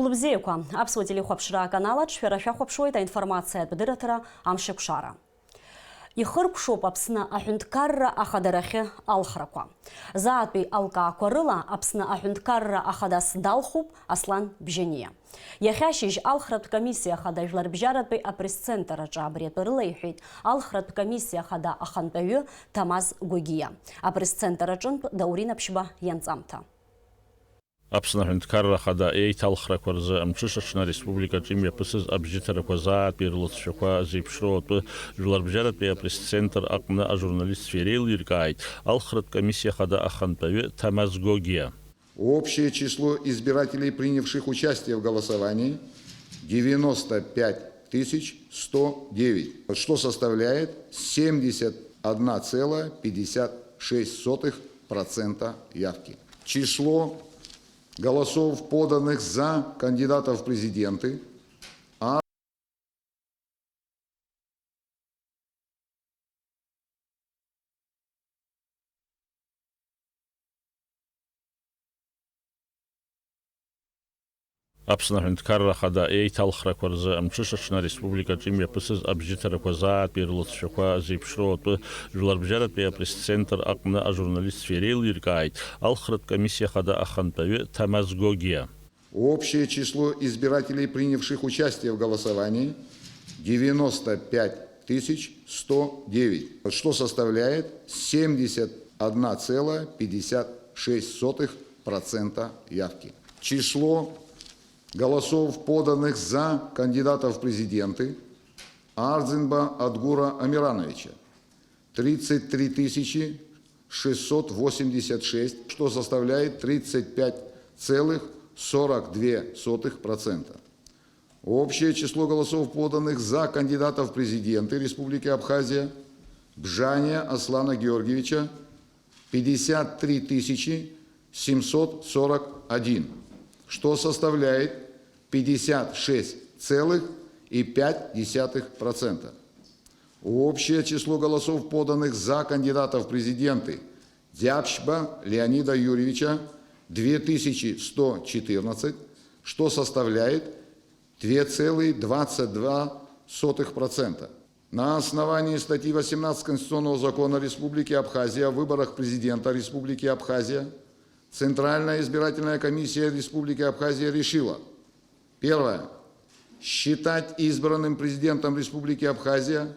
Кулубзееква, Аԥсуа телехәаԥшра аканалаҿ шәара шәахәаԥшуеит аинформациатә бдыраҭара амшьақәшара. Ихыркәшоуп Аԥсны аҳәынҭқарра ахадарахьы алхрақәа. Заатәи алкаақәа рыла Аԥсны аҳәынҭқарра ахадас далхуп Аслан Бжьаниа. Иахьа ашьыжь алхратә комиссиа ахада Жәларбжьаратәи апресс-центр аҿы абри атәы рыла иҳәеит алхратә комиссиа ахада ахантәаҩы Ҭамаз Гәагиа. Апресс-центр аҿынтә Даурина Ԥшьба ианҵамҭа. Аԥсны аҳәынҭқарра ахада еиҭалхрақәа рзы амҽыш аҽны ареспубликаҿы имҩаԥысыз абжьыҭарақәа заатәи рлыҵшәақәа зеиԥшроу атәы Жәларбжьаратәи апресс-центр аҟны ажурналистцәа иреилиркааит алхратә комиссиа ахада ахантәаҩы Ҭамаз Гәагиа. Общее число избирателей, принявших участие в голосовании, 95 109, что составляет 71,56% явки. Число голосов, поданных за кандидатов в президенты, Аԥсны аҳәынҭқарра ахада еиҭалхрақәа рзы амҽыш аҽны ареспубликаҿы имҩаԥысыз абжьыҭарақәа заатәи рлыҵшәақәа зеиԥшроу атәы Жәларбжьаратәи апресс-центр аҟны ажурналистцәа иреилиркааит алхратә комиссиа ахада ахантәаҩы Ҭамаз Гәагиа. Общее число избирателей, принявших участие в голосовании, 95 109, что составляет 71,56% явки. Число голосов, поданных за кандидатов в президенты, Арзинба Адгура Амирановича, 33 686, что составляет 35,42%. Общее число голосов, поданных за кандидатов в президенты Республики Абхазия, Бжания Аслана Георгиевича, 53 741, что составляет 56,5%. Общее число голосов, поданных за кандидатов в президенты Дябшба Леонида Юрьевича, 2114, что составляет 2,22%. На основании статьи 18 Конституционного закона Республики Абхазия о выборах президента Республики Абхазия Центральная избирательная комиссия Республики Абхазия решила: первое. Считать избранным президентом Республики Абхазия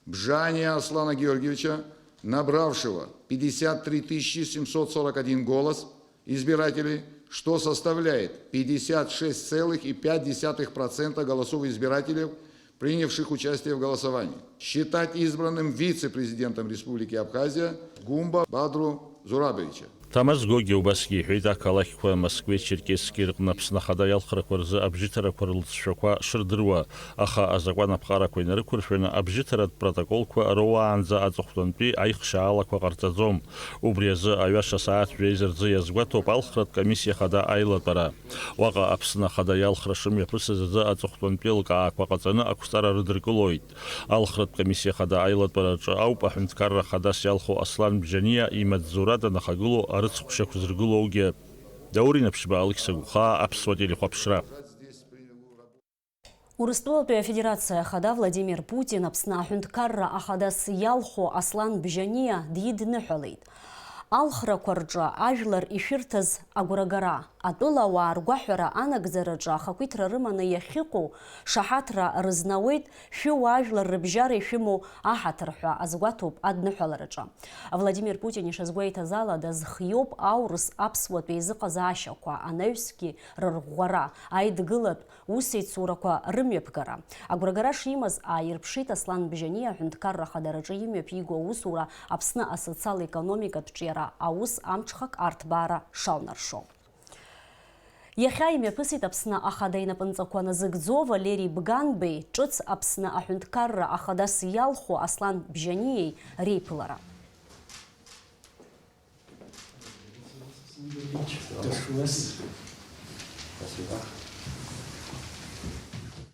Бжания Аслана Георгиевича, набравшего 53 741 голос избирателей, что составляет 56,5% голосов избирателей, принявших участие в голосовании. Считать избранным вице-президентом Республики Абхазия Гумба Бадру Зурабовича. Ҭамаз Гәагиа убасгьы иҳәеит ақалақьқәа Москвеи Черкесски рҟны Аԥсны ахада иалхрақәа рзы абжьыҭарақәа рлыҵшәақәа шырдыруа, аха азакәан аԥҟарақәа инарықәыршәаны абжьыҭаратә протоколқәа роуаанӡа аҵыхәтәантәи аихшьаалақәа ҟарҵаӡом. Убри азы аҩаша сааҭ жәеиза рзы иазгәаҭоуп алхратә комиссиа ахада аилатәара. Уаҟа Аԥсны ахада иалхра шымҩаԥысыз азы аҵыхәтәантәи лкаақәа ҟаҵаны ақәҵара рыдыркылоит. Алхратә комиссиа ахада аилатәараҿы ауп аҳәынҭқарра ахадас иалху Аслан Бжьаниа имаҵзура данахагыло арыцҳәшьақәа зыргылоугьы. Даурина Ԥшьба, Алықьса Гәхаа, Аԥсуа телехәаԥшра. Урыстәылатәи афедерациа ахада Владимир Путин Аԥсны аҳәынҭқарра ахадас иалху Аслан Бжьаниа дидныҳәалеит. Алхрақәа рҿы ажәлар ишәырҭаз агәрагара, атәылауаа ргәаҳәара анагӡараҿы ахақәиҭра рыманы иахьыҟоу шаҳаҭра рызнауеит шәыуаажәлар рыбжьара ишәымоу аҳаҭыр ҳәа азгәаҭоуп адныҳәалараҿы. Владимир Путин ишазгәеиҭаз ала дазхиоуп аурыс аԥсуатәи еизыҟазаашьақәа, анаҩсгьы рырӷәӷәара, аидгылатә усеицурақәа рымҩаԥгара. Агәрагара шимаз ааирԥшит Аслан Бжьаниа аҳәынҭқарра ахадараҿы имҩаԥиго аусура Аԥсны асоциал-економикатә ҿиара аус амҽхак арҭбаара шалнаршо. Иахьа имҩаԥысит Аԥсны ахада инапынҵақәа назыгӡо Валерий Бганбеи ҿыц Аԥсны аҳәынҭқарра ахадас иалху Аслан Бжьаниеи реиԥылара.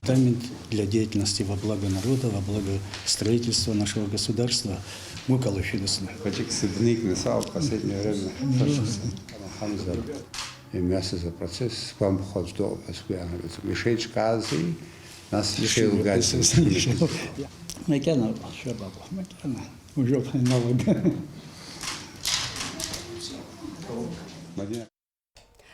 Департамент для деятельности во благо народа, во благо строительства нашего государства. Хотик Сидник, Несал в последнее время. იმასე პროცესს გამხოცდო პასუხი მიშეჭ კაზი нас лишил газа. Мекена, шабаба, мекена. Уже финалога.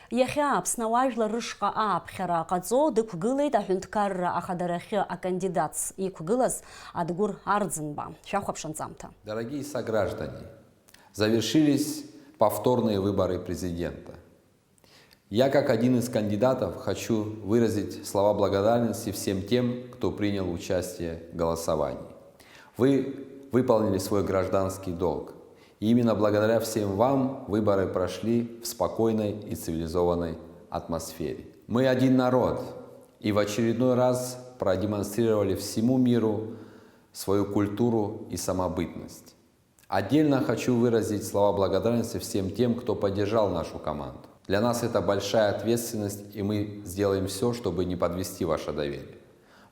Иахьа Аԥсны ауаажәлар рышҟа ааԥхьара ҟаҵо дықәгылеит аҳәынҭқарра ахадарахьы акандидатс иқәгылаз Адгәыр Арӡынба. Шәахәаԥш анҵамҭа. Дорогие сограждане, завершились повторные выборы президента. Я, как один из кандидатов, хочу выразить слова благодарности всем тем, кто принял участие в голосовании. Вы выполнили свой гражданский долг. И именно благодаря всем вам выборы прошли в спокойной и цивилизованной атмосфере. Мы один народ, и в очередной раз продемонстрировали всему миру свою культуру и самобытность. Отдельно хочу выразить слова благодарности всем тем, кто поддержал нашу команду. Для нас это большая ответственность, и мы сделаем все, чтобы не подвести ваше доверие.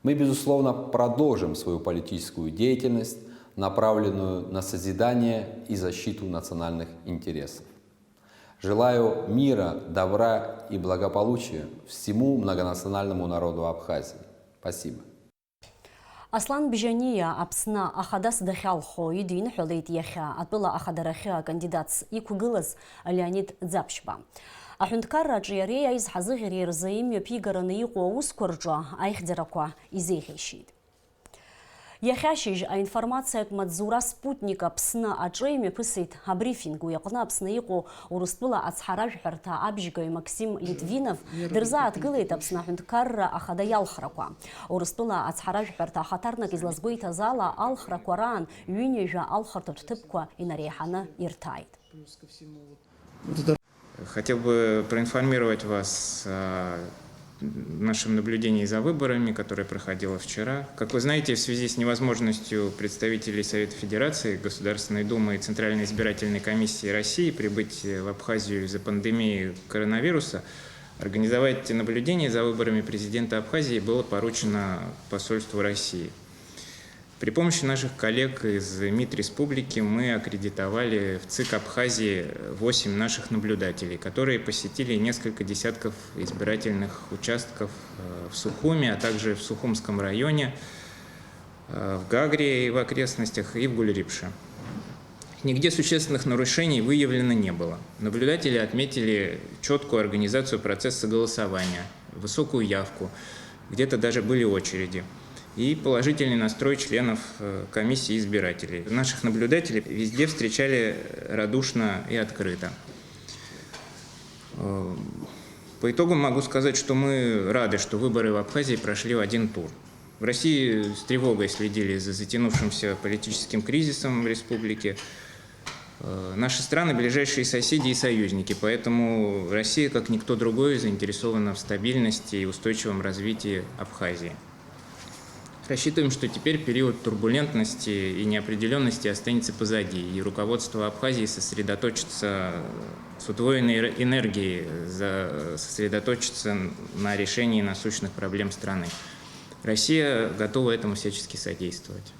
Мы, безусловно, продолжим свою политическую деятельность, направленную на созидание и защиту национальных интересов. Желаю мира, добра и благополучия всему многонациональному народу Абхазии. Спасибо. Аслан Бжьания Аԥсны ахадас дахьалхо идиныҳәалеит иахьа атәыла ахадарахьы акандидатс иқәгылаз Леонид Ӡаԥшьба. Аҳәынҭқарраҿы иареи аизҳазыӷьареи рзы имҩаԥигараны иҟоу аусқәа рҿы аихьӡарақәа изеиӷьеишьеит. Иахьа ашьыжь аинформациатә маҵзура Спутник Аԥсны аҿы имҩаԥысит абрифинг. Уи аҟны Аԥсны иҟоу Урыстәыла ацҳаражәҳәарҭа абжьгаҩ Максим Литвинов дырзааҭгылеит Аԥсны аҳәынҭқарра ахада иалхрақәа. Урыстәыла ацҳаражәҳәарҭа ахаҭарнак излазгәеиҭаз ала алхрақәа раан ҩынҩажәа алхырҭатә ҭыԥқәа инареиҳаны ирҭааит. Хотел бы проинформировать вас о нашем наблюдении за выборами, которое проходило вчера. Как вы знаете, в связи с невозможностью представителей Совета Федерации, Государственной Думы и Центральной избирательной комиссии России прибыть в Абхазию из-за пандемии коронавируса, организовать наблюдение за выборами президента Абхазии было поручено посольству России. При помощи наших коллег из МИД Республики мы аккредитовали в ЦИК Абхазии 8 наших наблюдателей, которые посетили несколько десятков избирательных участков в Сухуме, а также в Сухумском районе, в Гагре и в окрестностях, и в Гульрипше. Нигде существенных нарушений выявлено не было. Наблюдатели отметили четкую организацию процесса голосования, высокую явку, где-то даже были очереди, и положительный настрой членов комиссии избирателей. Наших наблюдателей везде встречали радушно и открыто. По итогам могу сказать, что мы рады, что выборы в Абхазии прошли в один тур. В России с тревогой следили за затянувшимся политическим кризисом в республике. Наши страны – ближайшие соседи и союзники, поэтому Россия, как никто другой, заинтересована в стабильности и устойчивом развитии Абхазии. Рассчитываем, что теперь период турбулентности и неопределенности останется позади, и руководство Абхазии сосредоточится с удвоенной энергией, сосредоточится на решении насущных проблем страны. Россия готова этому всячески содействовать.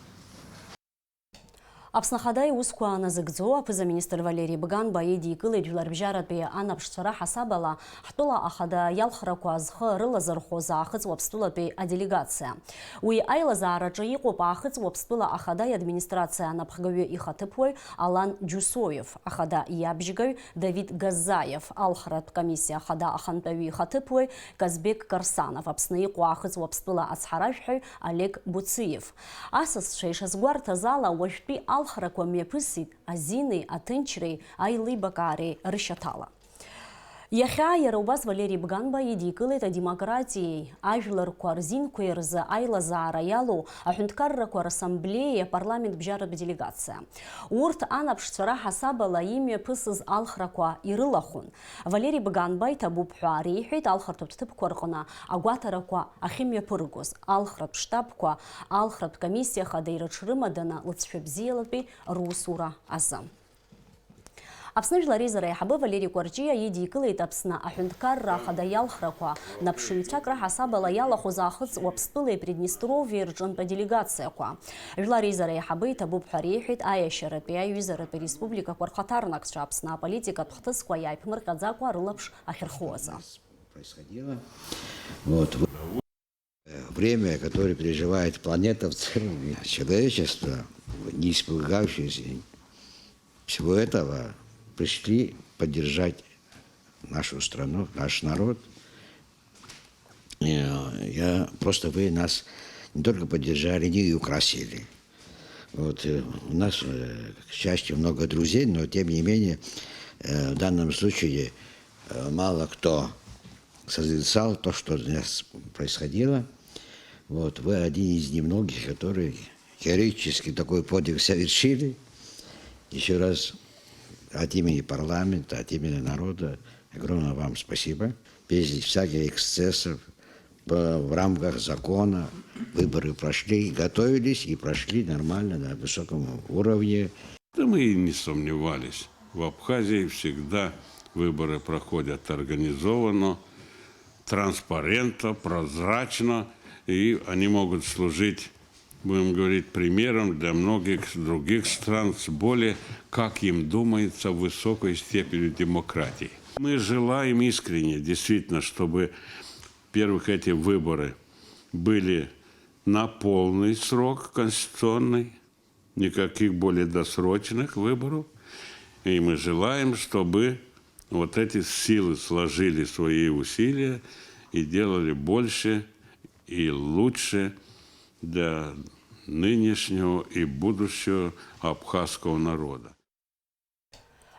Аԥсны ахада иусқәа назыгӡо аԥыза-министр Валерий Бганба идикылеит жәларбжьаратәи анаԥшцәара ҳасабала ҳтәыла ахада иалхрақәа зхы рылазырхәоз аахыҵуа Аԥстәылатәи аделегациа. Уи аилазаараҿы иҟоуп аахыҵуа Аԥстәыла ахада иадминистрациа анапхгаҩы ихаҭыԥуаҩ Алан Џьусоев, ахада иабжьгаҩ Давид Газаев, алхратә комиссиа ахада ахантәаҩы ихаҭыԥуаҩ Казбек Карсанов, Аԥсны иҟоу аахыҵуа Аԥстәыла ацҳаражәҳәаҩ Олег Буциев. Асасцәа ишазгәарҭаз ала уажәтәи алхрақәа мҩаԥысит азинеи, аҭынчреи, аилибакаареи рышьаҭала. Иахьа иара убас Валерий Бганба идикылеит адемократиеи, ажәларқәа рзинқәеи рзы аилазаара иалоу аҳәынҭқаррақәа рассамблеи апарламент бжьаратә делегациа. Урҭ анаԥшцәара ҳасабала имҩаԥысыз алхрақәа ирылахәын. Валерий Бганба иҭабуп ҳәа реиҳәеит алхратә ҭыԥқәа рҟны агәаҭарақәа ахьымҩаԥыргоз, алхратә штабқәа, алхратә комиссиа хада ирыҽрымаданы лыҵшәа бзиалатәи русура азы. Аԥсны Жәлари Еизара аиҳабы Валери Кәарҷиа идикылеит Аԥсны аҳәынҭқарра ахада иалхрақәа наԥшыҩцәак раҳасабала иалахәыз аахыҵ Уаԥстәылеи Приднестровиеи рҿынтә аделегациақәа. Жәлари Еизара аиҳабы иҭабуп ҳәа реиҳәеит аиашьаратәи аиҩызаратәи республикақәа рхаҭарнакцәа Аԥсны аполитикатә хҭысқәа иааиԥмырҟьаӡакәа рылаԥш ахьырхуазы. Вот. Время, которое переживает планета в целом, человечество, не испугавшись всего этого, пришли поддержать нашу страну, наш народ. Вы нас не только поддержали, но и украсили. Вот, у нас, к счастью, много друзей, но тем не менее, в данном случае мало кто созерцал то, что у нас происходило. Вот, вы один из немногих, которые героически такой подвиг совершили. Еще раз от имени парламента, от имени народа огромное вам спасибо. Без всяких эксцессов, в рамках закона выборы прошли, готовились и прошли нормально, на высоком уровне. Да мы и не сомневались. В Абхазии всегда выборы проходят организованно, транспарентно, прозрачно, и они могут служить, будем говорить, примером для многих других стран с более, как им думается, высокой степенью демократии. Мы желаем искренне, действительно, чтобы, во-первых, эти выборы были на полный срок конституционный, никаких более досрочных выборов. И мы желаем, чтобы вот эти силы сложили свои усилия и делали больше и лучше для нынешнего и будущего абхазского народа.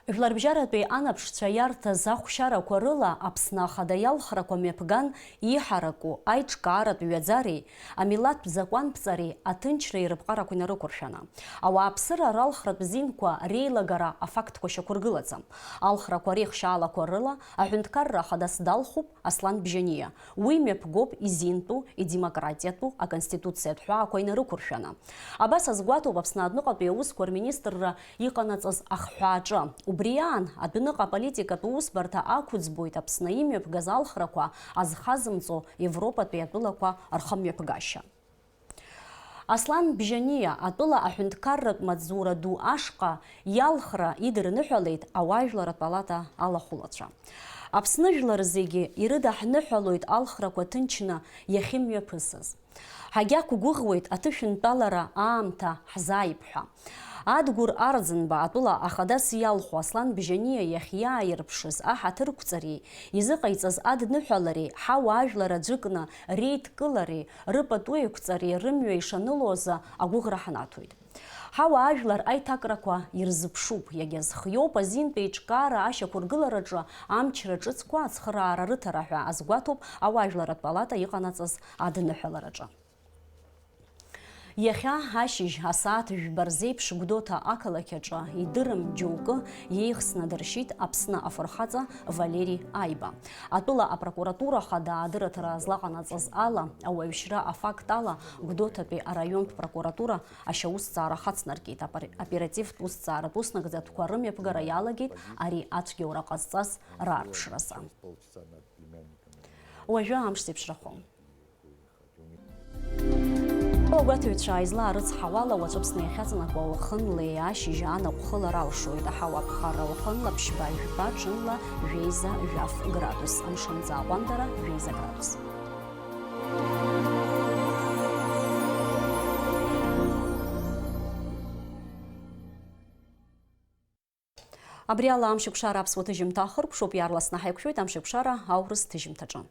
Жәларбжьаратәи анаԥшцәа иарҭаз ахәшьарақәа рыла Аԥсны ахада иалхрақәа мҩаԥган иҳараку аиҿкааратә ҩаӡареи, амилаҭтә закәанԥҵареи, аҭынчреи рыпҟарақәа инарықәыршәаны. Ауааԥсыра ралхратә зинқәа реилагара афактқәа шьақәыргылаӡам. Алхрақәа реихшьаалақәа рыла аҳәынҭқарра ахадас далхуп Аслан Бжьаниа. Уи мҩаԥгоуп изинтәу, идемократиатәу, аконституциатә ҳәаақәа инарықәыршәаны. Абас азгәаҭоуп Аԥсны адәныҟатәи аусқәа рминистрра иҟанаҵаз ахҳәааҿы. Убри аан, адәныҟа аполитикатә усбарҭа ақәыӡбоит Аԥсны имҩаԥгаз алхрақәа азхазымҵо Европатәи атәылақәа рхымҩаԥгашьа. Аслан Бжьаниа атәыла аҳәынҭқарратә маҵзура ду ашҟа иалхра идырныҳәалеит ауаажәларатә палата алахәылацәа. Аԥсны жәлар зегьы ирыдаҳныҳәалоит алхрақәа ҭынчны иахьымҩаԥысыз. Ҳагьақәгәыӷуеит аҭышәынтәалара аамҭа ҳзааиԥҳәа. Адгәыр Арӡынба атәыла ахадас иалху Аслан Бжьаниа иахьиааирԥшыз аҳаҭырқәҵареи, изыҟаиҵаз адныҳәалареи, ҳауаажәлар аӡәыкны реидкылареи, рыпату еиқәҵареи рымҩа ишанылоза агәыӷра ҳнаҭоит. Ҳауаажәлар аиҭакрақәа ирзыԥшуп, иагьазхиоуп азинтәи еиҿкаара ашьақәыргылараҿы амчра ҿыцқәа ацхыраара рыҭара ҳәа азгәаҭоуп ауаажәларатә палата иҟанаҵаз адныҳәалараҿы. Иахьа ашьыжь асааҭ жәба рзеиԥш Гәдоуҭа ақалақь аҿы идырым џьоукы иеихсны дыршьит Аԥсны афырхаҵа Валери Аиба. Атәыла апрокуратура хада адырраҭара злаҟанаҵаз ала, ауаҩшьра афакт ала Гәдоуҭатәи араионтә прокуратура ашьаусҭҵаара хацнаркит. Оперативтә усҭҵааратә уснагӡатәқәа рымҩаԥгара иалагеит ари ацәгьоура ҟазҵаз раарԥшразы. Уажәы амш зеиԥшрахом. Ауагәаҭаҩцәа аизлаа рыцҳауала уаҵәы Аԥсны иахьаҵанакуа уахынлеи ашьыжь анаҟәхылара алшоит. Аҳауа-ԥхара уахынла ԥшьба жәба ҿынла жәеиза жәаф градус. Амшынҵа аҟәандара жәеиза градус. Абри ала амшьықәшара аԥсуа ҭыжьымҭа ахыркәшоуп, иаарласны ҳаиқәшәоит амшьықәшара аурыс ҭыжьымҭаҿы.